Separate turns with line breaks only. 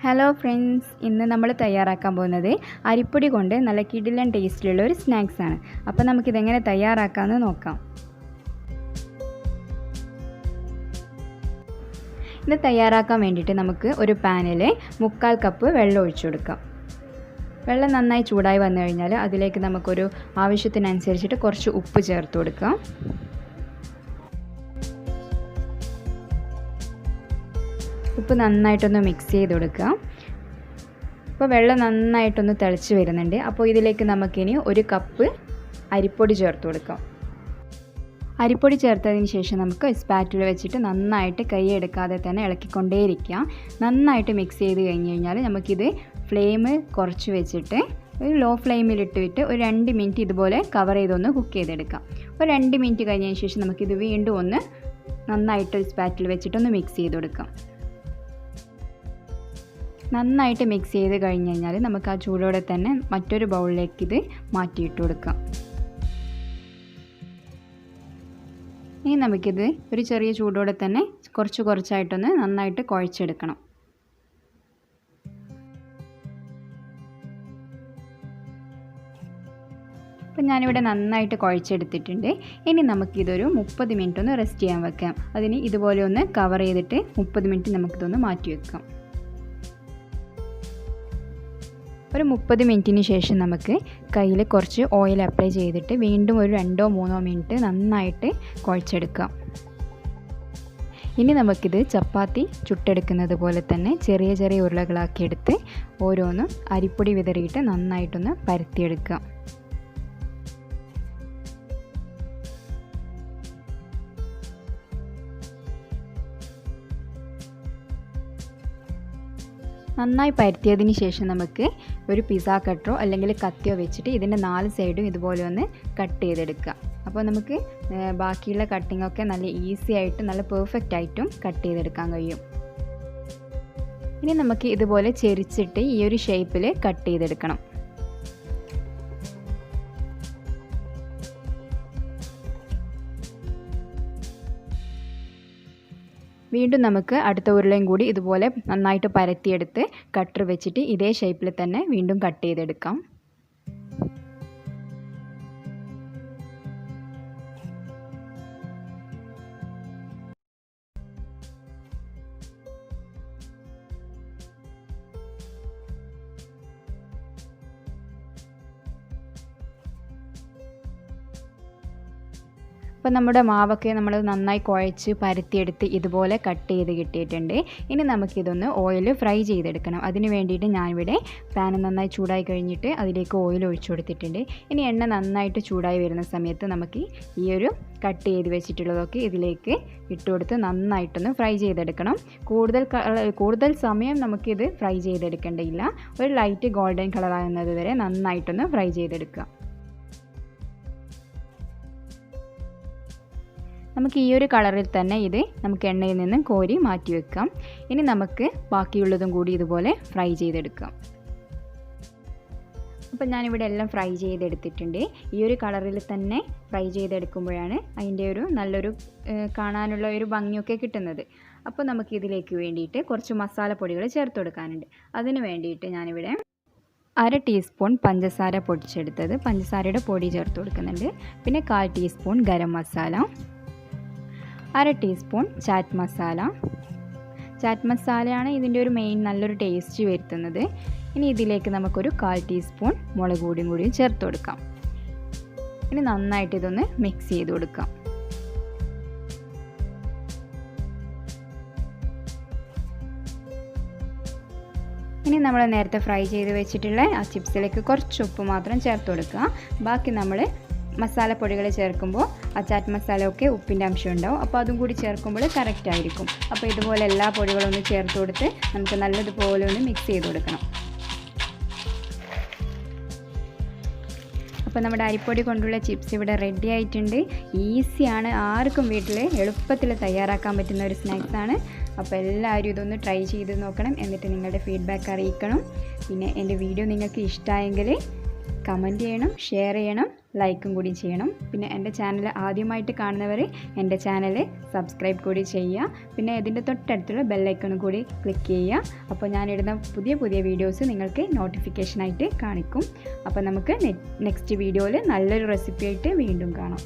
Hello friends, ഇന്ന് നമ്മൾ തയ്യാറാക്കാൻ പോകുന്നത് അരിപ്പൊടി കൊണ്ട് നല്ല കിടിലൻ ടേസ്റ്റിലുള്ള ഒരു സ്നാക്സ് ആണ്. അപ്പോൾ നമുക്കിതെങ്ങനെ തയ്യാറാക്കാമെന്ന് നോക്കാം. ഇത് തയ്യാറാക്കാൻ വേണ്ടിയിട്ട് നമുക്ക് ഒരു പാനിൽ 3/4 കപ്പ് വെള്ളം ഒഴിച്ചു കൊടുക്കാം. വെള്ളം നന്നായി ചൂടായി വന്നു കഴിഞ്ഞാൽ അതിലേക്ക് നമുക്കൊരു ആവശ്യത്തിനനുസരിച്ചിട്ട് കുറച്ച് ഉപ്പ് ചേർത്ത് കൊടുക്കാം. ഉപ്പ് നന്നായിട്ടൊന്ന് മിക്സ് ചെയ്ത് കൊടുക്കുക. അപ്പോൾ വെള്ളം നന്നായിട്ടൊന്ന് തിളച്ച് വരുന്നുണ്ട്. അപ്പോൾ ഇതിലേക്ക് നമുക്കിനി 1 കപ്പ് അരിപ്പൊടി ചേർത്ത് കൊടുക്കാം. അരിപ്പൊടി ചേർത്തതിന് ശേഷം നമുക്ക് സ്പാറ്റുല വെച്ചിട്ട് നന്നായിട്ട് കൈ എടുക്കാതെ തന്നെ ഇളക്കിക്കൊണ്ടേയിരിക്കുക. നന്നായിട്ട് മിക്സ് ചെയ്ത് കഴിഞ്ഞ് കഴിഞ്ഞാൽ നമുക്കിത് ഫ്ലെയിം കുറച്ച് വെച്ചിട്ട് ഒരു ലോ ഫ്ലെയിമിലിട്ടിട്ട് ഒരു 2 മിനിറ്റ് ഇതുപോലെ കവർ ചെയ്തൊന്ന് കുക്ക് ചെയ്തെടുക്കാം. ഒരു 2 മിനിറ്റ് കഴിഞ്ഞതിന് ശേഷം നമുക്കിത് വീണ്ടും ഒന്ന് നന്നായിട്ട് സ്പാറ്റുല വെച്ചിട്ടൊന്ന് മിക്സ് ചെയ്ത് കൊടുക്കാം. നന്നായിട്ട് മിക്സ് ചെയ്ത് കഴിഞ്ഞ് കഴിഞ്ഞാൽ നമുക്ക് ആ ചൂടോടെ തന്നെ മറ്റൊരു ബൗളിലേക്ക് ഇത് മാറ്റിയിട്ട് കൊടുക്കാം. ഇനി നമുക്കിത് ഒരു ചെറിയ ചൂടോടെ തന്നെ കുറച്ചായിട്ടൊന്ന് നന്നായിട്ട് കുഴച്ചെടുക്കണം. അപ്പോൾ ഞാനിവിടെ നന്നായിട്ട് കുഴച്ചെടുത്തിട്ടുണ്ട്. ഇനി നമുക്കിതൊരു 30 മിനിറ്റ് ഒന്ന് റെസ്റ്റ് ചെയ്യാൻ വെക്കാം. അതിന് ഇതുപോലെ ഒന്ന് കവർ ചെയ്തിട്ട് 30 മിനിറ്റ് നമുക്കിതൊന്ന് മാറ്റി വെക്കാം. ഒരു 30 മിനിറ്റിന് ശേഷം നമുക്ക് കയ്യിൽ കുറച്ച് ഓയിൽ അപ്ലൈ ചെയ്തിട്ട് വീണ്ടും ഒരു 2-3 മിനിറ്റ് നന്നായിട്ട് കുഴച്ചെടുക്കാം. ഇനി നമുക്കിത് ചപ്പാത്തി ചുട്ടെടുക്കുന്നത് പോലെ തന്നെ ചെറിയ ചെറിയ ഉരുളകളാക്കി എടുത്ത് ഓരോന്നും അരിപ്പൊടി വിതറിയിട്ട് നന്നായിട്ടൊന്ന് പരത്തിയെടുക്കാം. നന്നായി പരത്തിയതിന് ശേഷം നമുക്ക് ഒരു പിസ്സ കട്ടറോ അല്ലെങ്കിൽ കത്തിയോ വെച്ചിട്ട് ഇതിൻ്റെ 4 സൈഡും ഇതുപോലെ ഒന്ന് കട്ട് ചെയ്തെടുക്കുക. അപ്പോൾ നമുക്ക് ബാക്കിയുള്ള കട്ടിങ്ങൊക്കെ നല്ല ഈസി ആയിട്ട് നല്ല പെർഫെക്റ്റ് ആയിട്ടും കട്ട് ചെയ്തെടുക്കാൻ കഴിയും. ഇനി നമുക്ക് ഇതുപോലെ ചെരിച്ചിട്ട് ഈ ഒരു ഷേപ്പിൽ കട്ട് ചെയ്തെടുക്കണം. വീണ്ടും നമുക്ക് അടുത്ത ഉരുളയും കൂടി ഇതുപോലെ നന്നായിട്ട് പരത്തിയെടുത്ത് കട്ടർ വെച്ചിട്ട് ഇതേ ഷേപ്പിൽ തന്നെ വീണ്ടും കട്ട് ചെയ്തെടുക്കാം. അപ്പോൾ നമ്മുടെ മാവൊക്കെ നമ്മൾ നന്നായി കുഴച്ച് പരത്തിയെടുത്ത് ഇതുപോലെ കട്ട് ചെയ്ത് കിട്ടിയിട്ടുണ്ട്. ഇനി നമുക്കിതൊന്ന് ഓയിൽ ഫ്രൈ ചെയ്തെടുക്കണം. അതിന് വേണ്ടിയിട്ട് ഞാനിവിടെ പാൻ നന്നായി ചൂടായി കഴിഞ്ഞിട്ട് അതിലേക്ക് ഓയിൽ ഒഴിച്ചു കൊടുത്തിട്ടുണ്ട്. ഇനി എണ്ണ നന്നായിട്ട് ചൂടായി വരുന്ന സമയത്ത് നമുക്ക് ഈ ഒരു കട്ട് ചെയ്ത് വെച്ചിട്ടുള്ളതൊക്കെ ഇതിലേക്ക് ഇട്ട് കൊടുത്ത് നന്നായിട്ടൊന്ന് ഫ്രൈ ചെയ്തെടുക്കണം. കൂടുതൽ സമയം നമുക്കിത് ഫ്രൈ ചെയ്തെടുക്കേണ്ടതില്ല. ഒരു ലൈറ്റ് ഗോൾഡൻ കളറാകുന്നത് വരെ നന്നായിട്ടൊന്ന് ഫ്രൈ ചെയ്തെടുക്കുക. നമുക്ക് ഈ ഒരു കളറിൽ തന്നെ ഇത് നമുക്ക് എണ്ണയിൽ നിന്ന് കോരി മാറ്റി വെക്കാം. ഇനി നമുക്ക് ബാക്കിയുള്ളതും കൂടി ഇതുപോലെ ഫ്രൈ ചെയ്തെടുക്കാം. അപ്പോൾ ഞാനിവിടെ എല്ലാം ഫ്രൈ ചെയ്തെടുത്തിട്ടുണ്ട്. ഈ ഒരു കളറിൽ തന്നെ ഫ്രൈ ചെയ്തെടുക്കുമ്പോഴാണ് അതിൻ്റെ ഒരു നല്ലൊരു കാണാനുള്ള ഒരു ഭംഗിയൊക്കെ കിട്ടുന്നത്. അപ്പോൾ നമുക്കിതിലേക്ക് വേണ്ടിയിട്ട് കുറച്ച് മസാലപ്പൊടികൾ ചേർത്ത് കൊടുക്കാനുണ്ട്. അതിന് വേണ്ടിയിട്ട് ഞാനിവിടെ 1/2 ടീസ്പൂൺ പഞ്ചസാര പൊടിച്ചെടുത്തത് പഞ്ചസാരയുടെ പൊടി ചേർത്ത് കൊടുക്കുന്നുണ്ട്. പിന്നെ 1/4 teaspoon garam masala, 1/2 teaspoon chat masala. Chat മസാലയാണ് ഇതിൻ്റെ ഒരു മെയിൻ നല്ലൊരു ടേസ്റ്റ് വരുത്തുന്നത്. ഇനി ഇതിലേക്ക് നമുക്കൊരു 1/4 ടീസ്പൂൺ മുളക് പൊടിയും കൂടി ചേർത്ത് കൊടുക്കാം. ഇനി നന്നായിട്ട് ഇതൊന്ന് മിക്സ് ചെയ്ത് കൊടുക്കാം. ഇനി നമ്മൾ നേരത്തെ ഫ്രൈ ചെയ്ത് വെച്ചിട്ടുള്ള ആ ചിപ്സിലേക്ക് കുറച്ച് ഉപ്പ് മാത്രം ചേർത്ത് കൊടുക്കുക. ബാക്കി നമ്മൾ മസാലപ്പൊടികൾ ചേർക്കുമ്പോൾ ആ ചാറ്റ് മസാലയൊക്കെ ഉപ്പിൻ്റെ അംശം ഉണ്ടാവും. അപ്പോൾ അതും കൂടി ചേർക്കുമ്പോൾ കറക്റ്റ് ആയിരിക്കും. അപ്പോൾ ഇതുപോലെ എല്ലാ പൊടികളും ഒന്ന് ചേർത്ത് കൊടുത്ത് നമുക്ക് നല്ലതുപോലെ ഒന്ന് മിക്സ് ചെയ്ത് കൊടുക്കണം. അപ്പോൾ നമ്മുടെ അരിപ്പൊടി കൊണ്ടുള്ള ചിപ്സ് ഇവിടെ റെഡി ആയിട്ടുണ്ട്. ഈസിയാണ്, ആർക്കും വീട്ടിൽ എളുപ്പത്തിൽ തയ്യാറാക്കാൻ പറ്റുന്ന ഒരു സ്നാക്സാണ്. അപ്പോൾ എല്ലാവരും ഇതൊന്ന് ട്രൈ ചെയ്ത് നോക്കണം. എന്നിട്ട് നിങ്ങളുടെ ഫീഡ്ബാക്ക് അറിയിക്കണം. പിന്നെ എൻ്റെ വീഡിയോ നിങ്ങൾക്ക് ഇഷ്ടമായെങ്കിൽ കമൻറ്റ് ചെയ്യണം, ഷെയർ ചെയ്യണം. ലൈക്കും കൂടി ചെയ്യണം. പിന്നെ എൻ്റെ ചാനൽ ആദ്യമായിട്ട് കാണുന്നവർ എൻ്റെ ചാനൽ സബ്സ്ക്രൈബ് കൂടി ചെയ്യുക. പിന്നെ ഇതിൻ്റെ തൊട്ടടുത്തുള്ള ബെല്ലൈക്കണും കൂടി ക്ലിക്ക് ചെയ്യുക. അപ്പോൾ ഞാനിടുന്ന പുതിയ പുതിയ വീഡിയോസ് നിങ്ങൾക്ക് നോട്ടിഫിക്കേഷനായിട്ട് കാണിക്കും. അപ്പോൾ നമുക്ക് നെക്സ്റ്റ് വീഡിയോയിൽ നല്ലൊരു റെസിപ്പി ആയിട്ട് വീണ്ടും കാണാം.